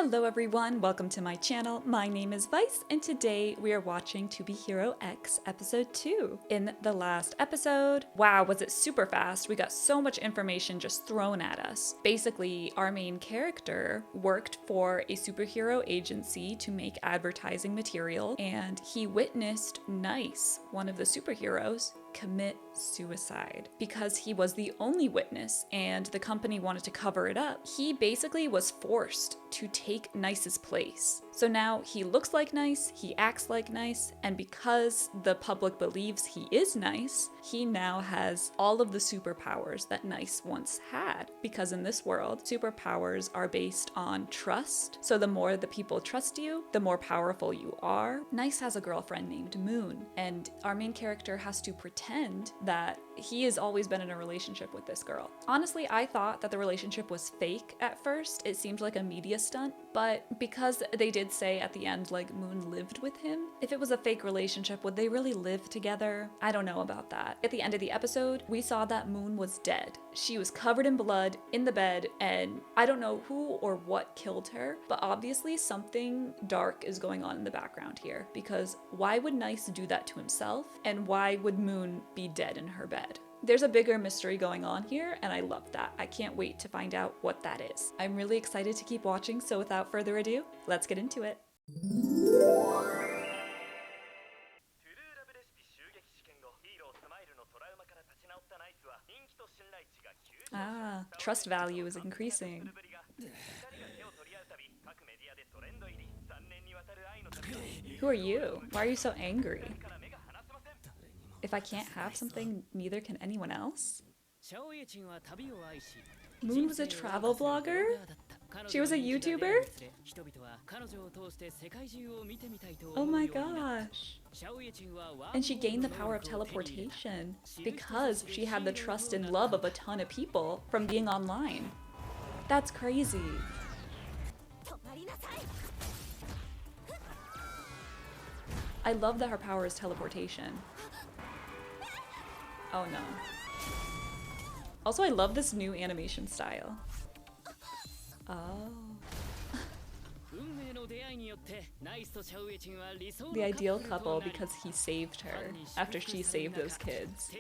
Hello everyone, welcome to my channel. My name is Vice and today we are watching To Be Hero X episode 2. In the last episode, wow, was it super fast. We got so much information just thrown at us. Basically, our main character worked for a superhero agency to make advertising material and he witnessed Nice, one of the superheroes, commit suicide. Because he was the only witness and the company wanted to cover it up, he basically was forced to take Nice's place. So now he looks like Nice, he acts like Nice, and because the public believes he is Nice, he now has all of the superpowers that Nice once had. Because in this world, superpowers are based on trust. So the more the people trust you, the more powerful you are. Nice has a girlfriend named Moon, and our main character has to pretend that he has always been in a relationship with this girl. Honestly, I thought that the relationship was fake at first. It seemed like a media stunt, but because they did say at the end, like, Moon lived with him, if it was a fake relationship, would they really live together? I don't know about that. At the end of the episode, we saw that Moon was dead. She was covered in blood in the bed, and I don't know who or what killed her, but obviously something dark is going on in the background here, because why would Nice do that to himself, and why would Moon be dead in her bed? There's a bigger mystery going on here, and I love that. I can't wait to find out what that is. I'm really excited to keep watching, so without further ado, let's get into it. Ah, trust value is increasing. Who are you? Why are you so angry? If I can't have something, neither can anyone else? Moon was a travel blogger? She was a YouTuber? Oh my gosh. And she gained the power of teleportation because she had the trust and love of a ton of people from being online. That's crazy. I love that her power is teleportation. Oh no. Also, I love this new animation style. Oh. The ideal couple because he saved her after she saved those kids.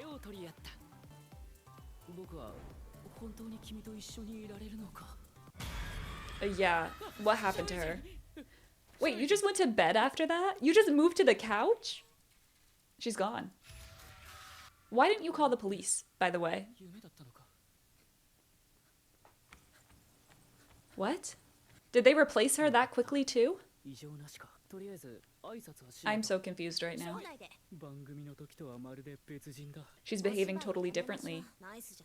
Yeah, what happened to her? Wait, you just went to bed after that? You just moved to the couch? She's gone. Why didn't you call the police, by the way? What? Did they replace her that quickly too? I'm so confused right now. She's behaving totally differently.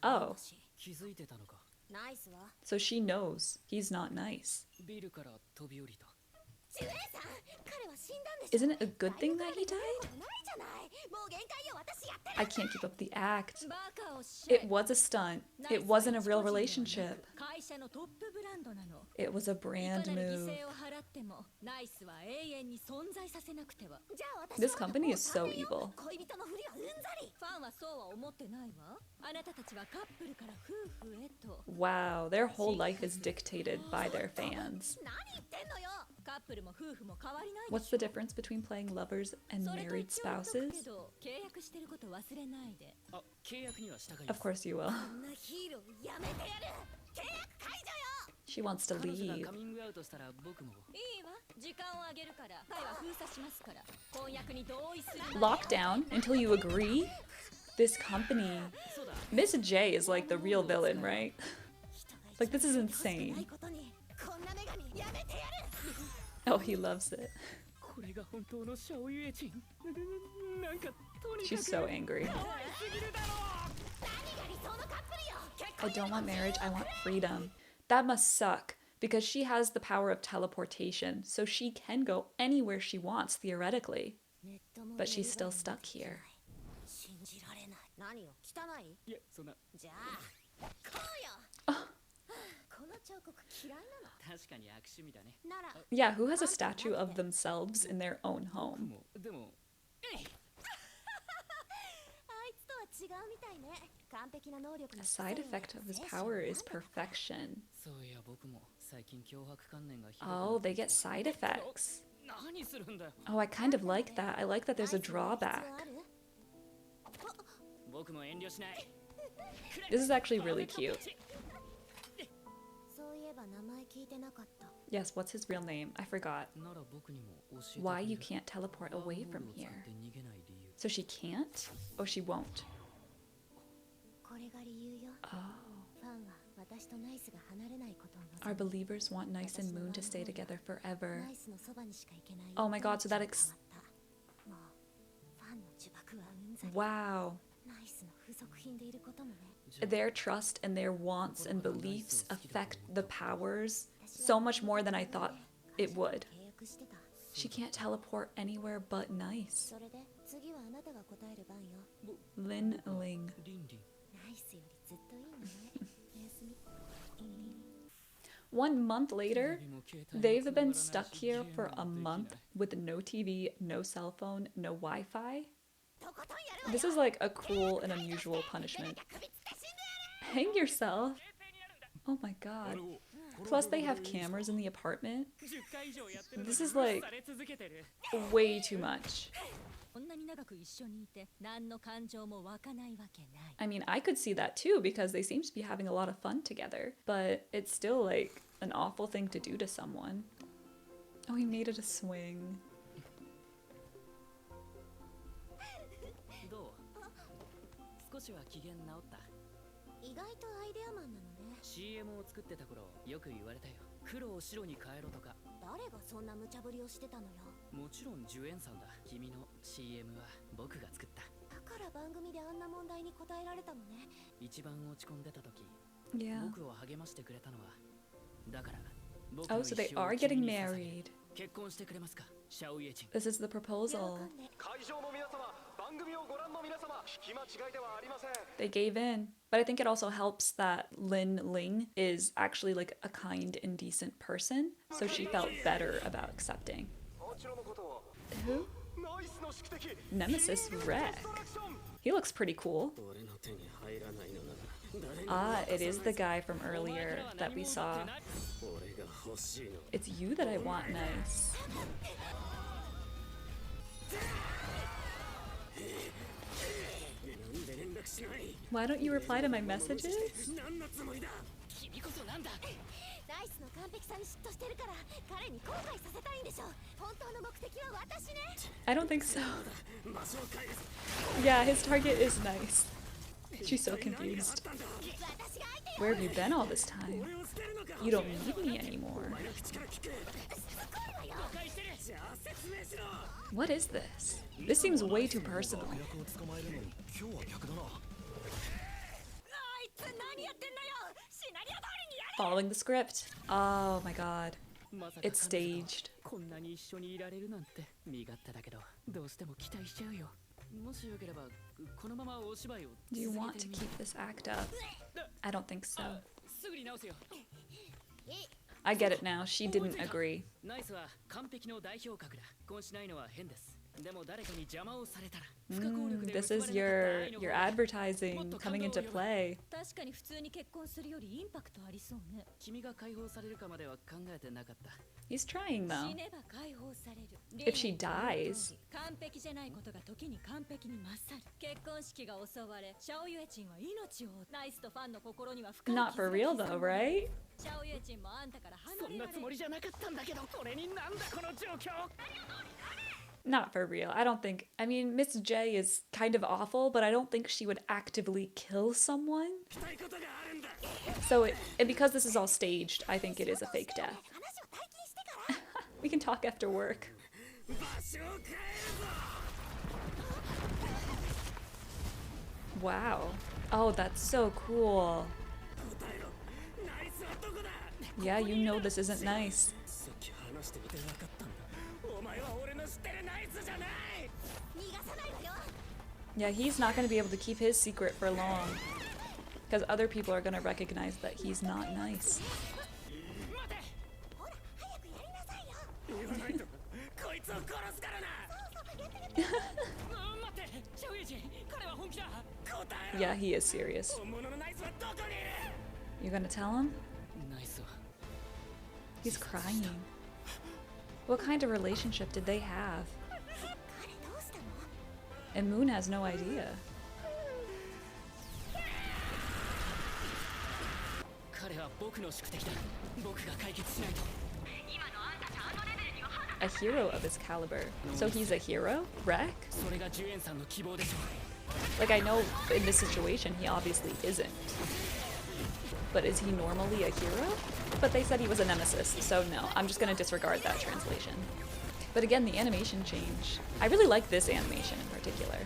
Oh. So she knows he's not nice. Isn't it a good thing that he died? I can't keep up the act. It was a stunt. It wasn't a real relationship. It was a brand move. This company is so evil. Wow, their whole life is dictated by their fans. What's the difference between playing lovers and married spouses? Of course you will. She wants to leave. Lockdown until you agree? This company. Miss J is like the real villain, right? Like, this is insane. Oh, he loves it. She's so angry. I don't want marriage, I want freedom. That must suck, because she has the power of teleportation, so she can go anywhere she wants, theoretically. But she's still stuck here. Yeah, who has a statue of themselves in their own home? A side effect of his power is perfection. Oh, they get side effects. Oh, I kind of like that. I like that there's a drawback. This is actually really cute. Yes, what's his real name? I forgot. Why you can't teleport away from here. So she can't? Oh, she won't. Oh. Our believers want Nice and Moon to stay together forever. Oh my god, so that wow. Their trust and their wants and beliefs affect the powers so much more than I thought it would. She can't teleport anywhere but Nice. Lin Ling. 1 month later, they've been stuck here for a month with no TV, no cell phone, no Wi-Fi. This is like a cruel and unusual punishment. Hang yourself? Oh my god. Plus they have cameras in the apartment. This is like way too much. I mean, I could see that too because they seem to be having a lot of fun together, but it's still like an awful thing to do to someone. Oh, he made it a swing. CM を作ってた頃よく言われたよ。黒を白に変えろとか。誰がそんな無茶ぶりをしてたのよ。もちろんジュエンさんだ。君の CM は僕が作った。だから番組であんな問題に答えられたのね。一番落ち込んでた時、僕を励ましてくれたのは。だから。Oh, so they are getting married. 結婚してくれますか、シャオイエチン。This is the proposal. They gave in. But I think it also helps that Lin Ling is actually like a kind and decent person, so she felt better about accepting. Who? Nemesis Rek. He looks pretty cool. Ah, it is the guy from earlier that we saw. It's you that I want, Nice. Why don't you reply to my messages? I don't think so. Yeah, his target is Nice. She's so confused. Where have you been all this time? You don't need me anymore. What is this? This seems way too personal. Following the script. Oh my god. It's staged. Do you want to keep this act up? I don't think so. I get it now. She didn't agree. This is your advertising coming into play. He's trying though. If she dies. Not for real though, right? Not for real. I don't think. I mean, Miss J is kind of awful, but I don't think she would actively kill someone. So, and because this is all staged, I think it is a fake death. We can talk after work. Wow. Oh, that's so cool. Yeah, you know this isn't Nice. Yeah, he's not going to be able to keep his secret for long. Because other people are going to recognize that he's not Nice. Yeah, he is serious. You gonna tell him? He's crying. What kind of relationship did they have? And Moon has no idea. A hero of his caliber. So he's a hero? Wreck? Like, I know in this situation he obviously isn't. But is he normally a hero? But they said he was a nemesis, so no, I'm just gonna disregard that translation. But again, the animation change. I really like this animation in particular.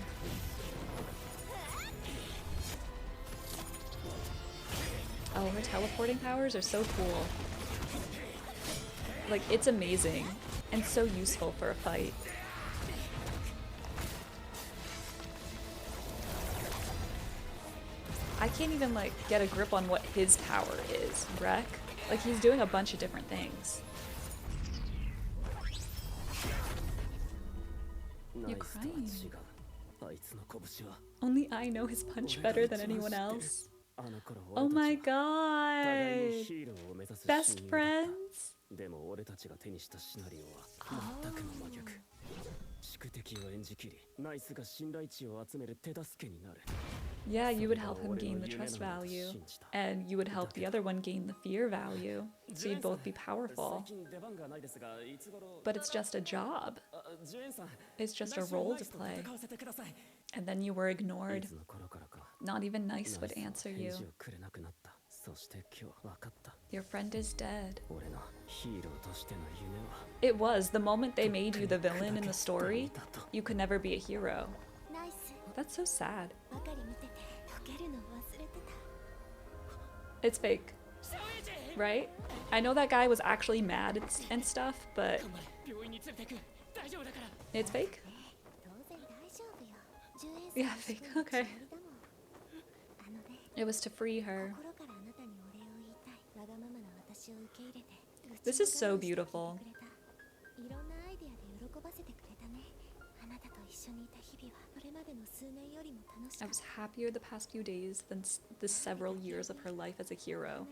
Oh, her teleporting powers are so cool. Like, it's amazing and so useful for a fight. I can't even, like, get a grip on what his power is. Wreck? Like, he's doing a bunch of different things. You're crying. Only I know his punch better than anyone else. Oh my god! Best friends? Yeah, you would help him gain the trust value, and you would help the other one gain the fear value, so you'd both be powerful. But it's just a job. It's just a role to play. And then you were ignored. Not even Nice would answer you. Your friend is dead. It was. The moment they made you the villain in the story, you could never be a hero. That's so sad. It's fake. Right? I know that guy was actually mad and stuff, but it's fake? Yeah, fake. Okay. It was to free her. This is so beautiful. I was happier the past few days than the several years of her life as a hero.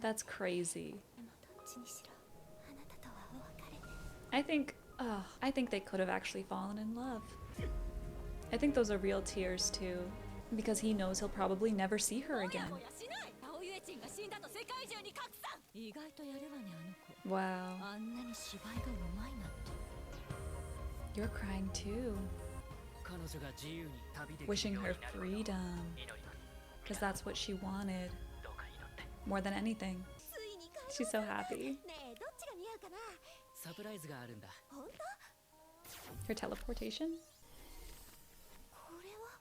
That's crazy. I think they could have actually fallen in love. I think those are real tears too, because he knows he'll probably never see her again. Wow. You're crying too. Wishing her freedom, because that's what she wanted more than anything. She's so happy. Her teleportation?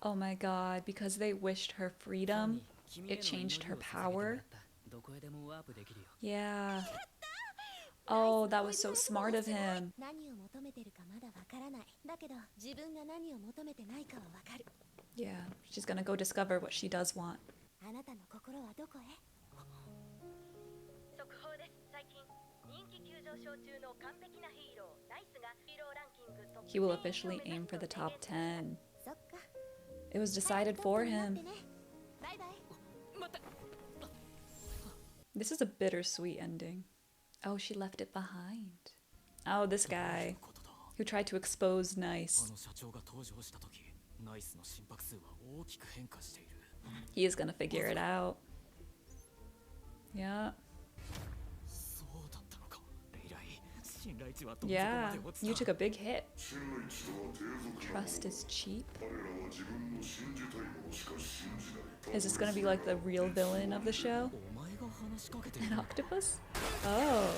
Oh my god, because they wished her freedom, it changed her power. Yeah. Oh, that was so smart of him. Yeah, she's gonna go discover what she does want. He will officially aim for the top 10. It was decided for him. This is a bittersweet ending. Oh, she left it behind. Oh, this guy who tried to expose Nice. He is gonna figure it out. Yeah. Yeah, you took a big hit. Trust is cheap. Is this gonna be like the real villain of the show? An octopus? Oh.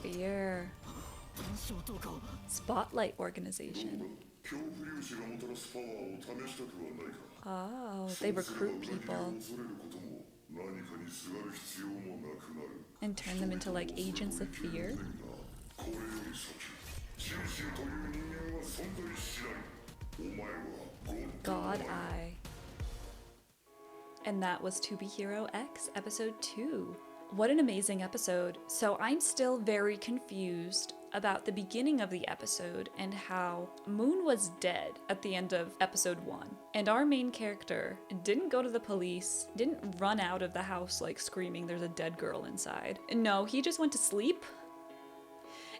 Fear. Spotlight organization. Oh, they recruit people and turn them into like agents of fear. God Eye. And that was To Be Hero X episode 2. What an amazing episode. So I'm still very confused about the beginning of the episode and how Moon was dead at the end of episode 1. And our main character didn't go to the police, didn't run out of the house like screaming there's a dead girl inside. No, he just went to sleep.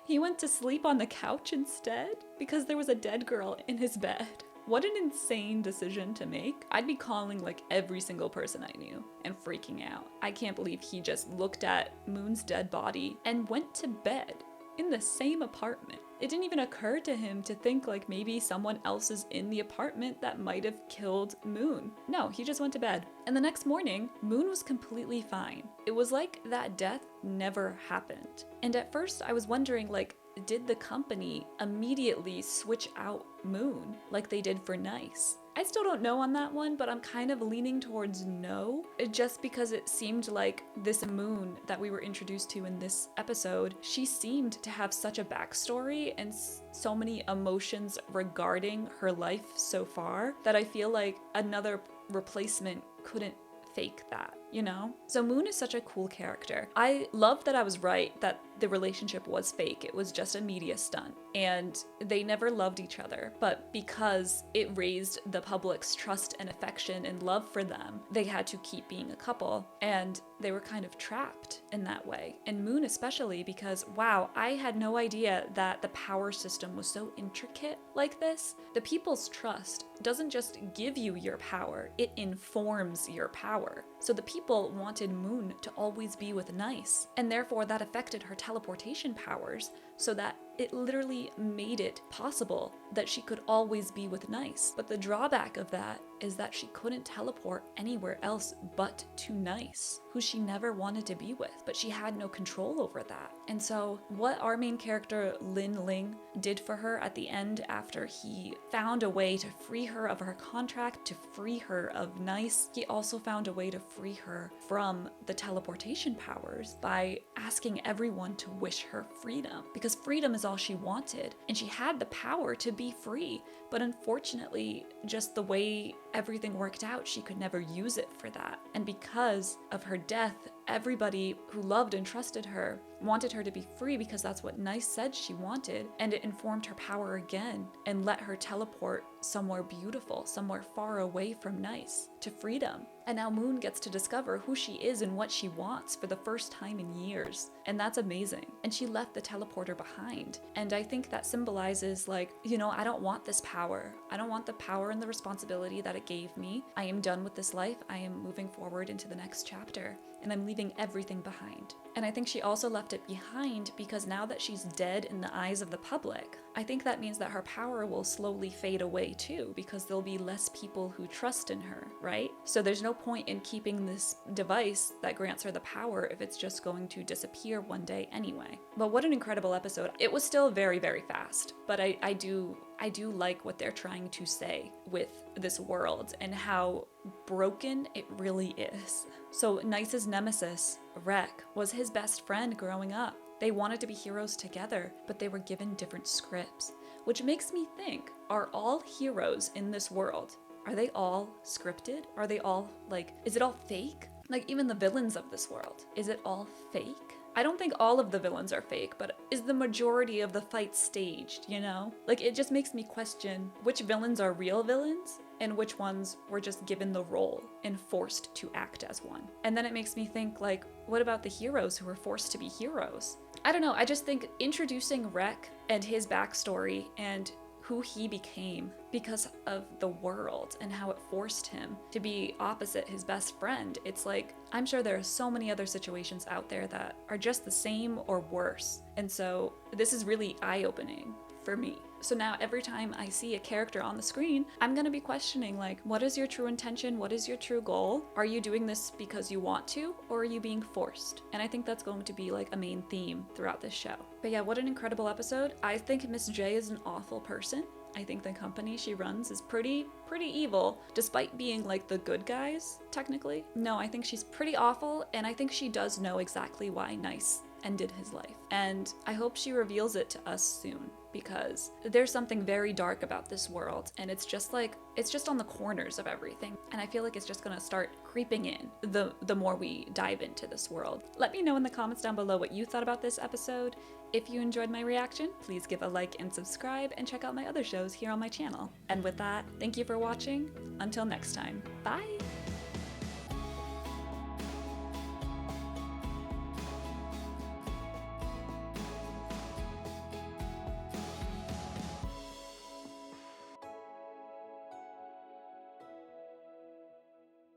He went to sleep on the couch instead because there was a dead girl in his bed. What an insane decision to make. I'd be calling like every single person I knew and freaking out. I can't believe he just looked at Moon's dead body and went to bed in the same apartment. It didn't even occur to him to think like maybe someone else is in the apartment that might have killed Moon. No, he just went to bed. And the next morning, Moon was completely fine. It was like that death never happened. And at first I was wondering like, did the company immediately switch out Moon like they did for Nice? I still don't know on that one, but I'm kind of leaning towards no, just because it seemed like this Moon that we were introduced to in this episode, she seemed to have such a backstory and so many emotions regarding her life so far that I feel like another replacement couldn't fake that, you know? So Moon is such a cool character. I love that I was right that the relationship was fake. It was just a media stunt and they never loved each other. But because it raised the public's trust and affection and love for them, they had to keep being a couple and they were kind of trapped in that way. And Moon especially because, wow, I had no idea that the power system was so intricate like this. The people's trust doesn't just give you your power, it informs your power. So the people wanted Moon to always be with Nice, and therefore that affected her teleportation powers so that it literally made it possible that she could always be with Nice. But the drawback of that is that she couldn't teleport anywhere else but to Nice, who she never wanted to be with, but she had no control over that. And so what our main character Lin Ling did for her at the end after he found a way to free her of her contract, to free her of Nice, he also found a way to free her from the teleportation powers by asking everyone to wish her freedom, because freedom is all she wanted and she had the power to be free. But unfortunately, just the way everything worked out, she could never use it for that. And because of her death, everybody who loved and trusted her wanted her to be free because that's what Nice said she wanted, and it informed her power again and let her teleport somewhere beautiful, somewhere far away from Nice, to freedom. And now Moon gets to discover who she is and what she wants for the first time in years. And that's amazing. And she left the teleporter behind. And I think that symbolizes like, you know, I don't want this power. I don't want the power and the responsibility that it gave me. I am done with this life. I am moving forward into the next chapter. And I'm leaving everything behind. And I think she also left it behind because now that she's dead in the eyes of the public, I think that means that her power will slowly fade away too, because there'll be less people who trust in her, right? So there's no point in keeping this device that grants her the power if it's just going to disappear one day anyway. But what an incredible episode. It was still very, very fast, but I do like what they're trying to say with this world and how broken it really is. So Nice's nemesis, Rek, was his best friend growing up. They wanted to be heroes together, but they were given different scripts, which makes me think, are all heroes in this world, are they all scripted? Are they all like, is it all fake? Like even the villains of this world, is it all fake? I don't think all of the villains are fake, but is the majority of the fight staged, you know? Like it just makes me question which villains are real villains and which ones were just given the role and forced to act as one. And then it makes me think like, what about the heroes who were forced to be heroes? I don't know, I just think introducing Rek and his backstory and who he became because of the world and how it forced him to be opposite his best friend. It's like, I'm sure there are so many other situations out there that are just the same or worse. And so this is really eye-opening for me. So now every time I see a character on the screen, I'm gonna be questioning like, what is your true intention? What is your true goal? Are you doing this because you want to, or are you being forced? And I think that's going to be like a main theme throughout this show. But yeah, what an incredible episode. I think Miss J is an awful person. I think the company she runs is pretty evil, despite being like the good guys, technically. No, I think she's pretty awful, and I think she does know exactly why Nice ended his life. And I hope she reveals it to us soon, because there's something very dark about this world, and it's just on the corners of everything. And I feel like it's just gonna start creeping in the more we dive into this world. Let me know in the comments down below what you thought about this episode. If you enjoyed my reaction, please give a like and subscribe, and check out my other shows here on my channel. And with that, thank you for watching. Until next time, bye!